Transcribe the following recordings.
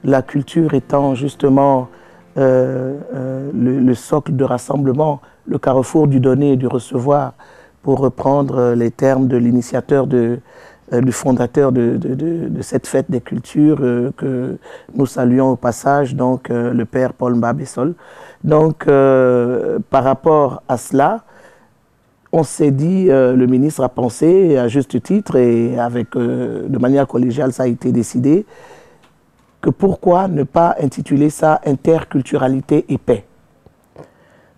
la culture étant justement le socle de rassemblement, le carrefour du donner et du recevoir, pour reprendre les termes de l'initiateur, du fondateur de cette fête des cultures que nous saluons au passage, donc le père Paul Mbabessol. Donc par rapport à cela, on s'est dit, le ministre a pensé à juste titre et avec, de manière collégiale ça a été décidé, que pourquoi ne pas intituler ça interculturalité et paix.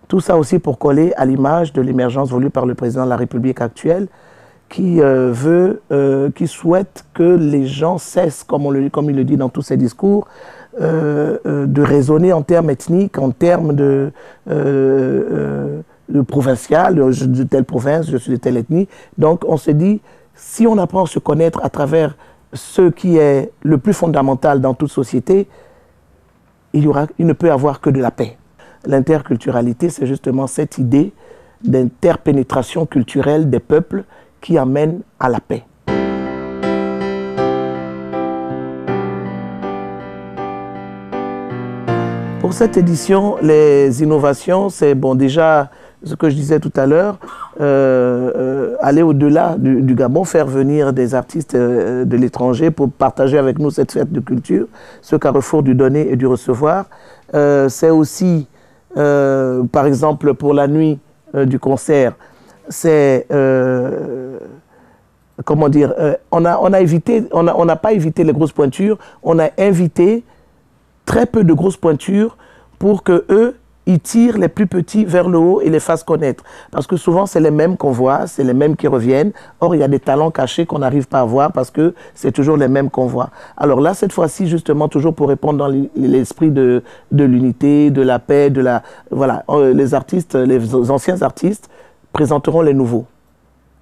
Tout ça aussi pour coller à l'image de l'émergence voulue par le président de la République actuelle qui qui souhaite que les gens cessent, comme il le dit dans tous ses discours, de raisonner en termes ethniques, en termes de provincial, de telle province, je suis de telle ethnie. Donc on se dit, si on apprend à se connaître à travers ce qui est le plus fondamental dans toute société, il ne peut y avoir que de la paix. L'interculturalité, c'est justement cette idée d'interpénétration culturelle des peuples qui amène à la paix. Pour cette édition, les innovations, c'est bon, déjà ce que je disais tout à l'heure, aller au-delà du Gabon, faire venir des artistes de l'étranger pour partager avec nous cette fête de culture, ce carrefour du donner et du recevoir. C'est aussi, par exemple, pour la nuit du concert, c'est, comment dire, on n'a pas évité les grosses pointures, on a invité très peu de grosses pointures pour que eux, ils tirent les plus petits vers le haut et les fassent connaître. Parce que souvent, c'est les mêmes qu'on voit, c'est les mêmes qui reviennent. Or, il y a des talents cachés qu'on n'arrive pas à voir parce que c'est toujours les mêmes qu'on voit. Alors là, cette fois-ci, justement, toujours pour répondre dans l'esprit de l'unité, de la paix, voilà, les artistes, les anciens artistes présenteront les nouveaux.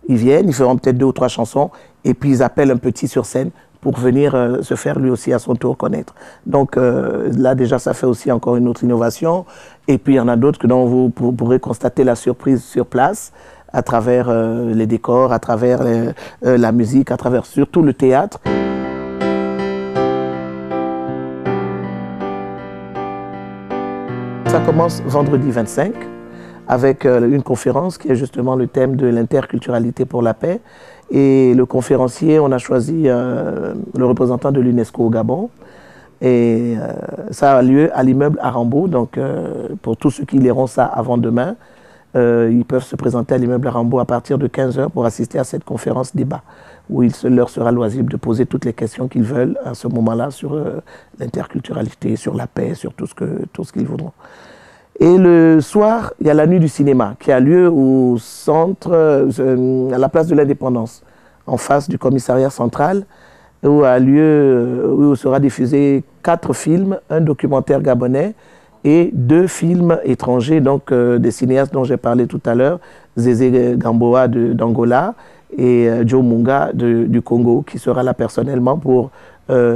Ils viennent, ils feront peut-être 2 ou 3 chansons et puis ils appellent un petit sur scène pour venir se faire lui aussi à son tour connaître. Donc là déjà ça fait aussi encore une autre innovation. Et puis il y en a d'autres dont vous pourrez constater la surprise sur place à travers les décors, à travers la musique, à travers surtout le théâtre. Ça commence vendredi 25 avec une conférence qui est justement le thème de l'interculturalité pour la paix. Et le conférencier, on a choisi le représentant de l'UNESCO au Gabon. Et ça a lieu à l'immeuble Arambo. Donc pour tous ceux qui liront ça avant demain, ils peuvent se présenter à l'immeuble Arambo à partir de 15 h pour assister à cette conférence débat où il leur sera loisible de poser toutes les questions qu'ils veulent à ce moment-là sur l'interculturalité, sur la paix, sur tout ce qu'ils voudront. Et le soir, il y a la nuit du cinéma qui a lieu au centre, à la place de l'Indépendance, en face du commissariat central, où sera diffusé 4 films, un documentaire gabonais et 2 films étrangers, donc des cinéastes dont j'ai parlé tout à l'heure, Zézé Gamboa d'Angola et Joe Munga du Congo, qui sera là personnellement pour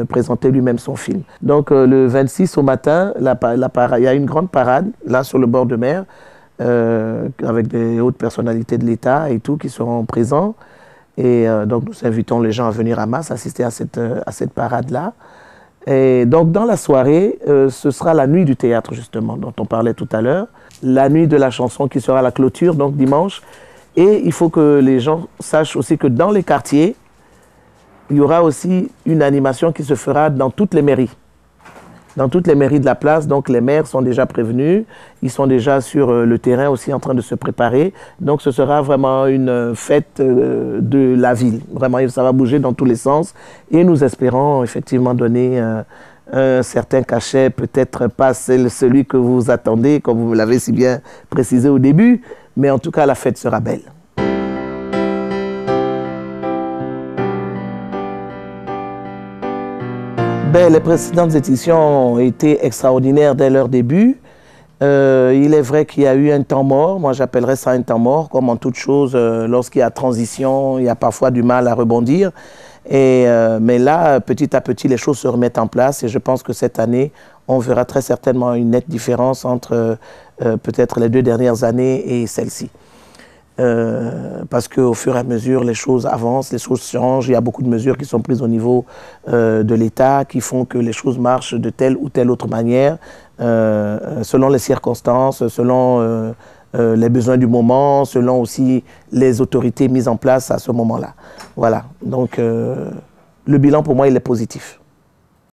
présenter lui-même son film. Donc le 26 au matin, il y a une grande parade, là sur le bord de mer, avec des hautes personnalités de l'État et tout qui seront présents. Et donc nous invitons les gens à venir à masse assister à cette parade-là. Et donc dans la soirée, ce sera la nuit du théâtre justement, dont on parlait tout à l'heure. La nuit de la chanson qui sera la clôture, donc dimanche. Et il faut que les gens sachent aussi que dans les quartiers, il y aura aussi une animation qui se fera dans toutes les mairies. Dans toutes les mairies de la place, donc les maires sont déjà prévenus, ils sont déjà sur le terrain aussi en train de se préparer. Donc ce sera vraiment une fête de la ville. Vraiment, ça va bouger dans tous les sens. Et nous espérons effectivement donner un certain cachet, peut-être pas celui que vous attendez, comme vous l'avez si bien précisé au début, mais en tout cas la fête sera belle. Les précédentes éditions ont été extraordinaires dès leur début. Il est vrai qu'il y a eu un temps mort, moi j'appellerais ça un temps mort, comme en toute chose, lorsqu'il y a transition, il y a parfois du mal à rebondir. Mais là, petit à petit, les choses se remettent en place et je pense que cette année, on verra très certainement une nette différence entre peut-être les 2 dernières années et celle-ci. parce qu'au fur et à mesure, les choses avancent, les choses changent. Il y a beaucoup de mesures qui sont prises au niveau de l'État qui font que les choses marchent de telle ou telle autre manière, selon les circonstances, selon les besoins du moment, selon aussi les autorités mises en place à ce moment-là. Voilà, donc le bilan pour moi, il est positif.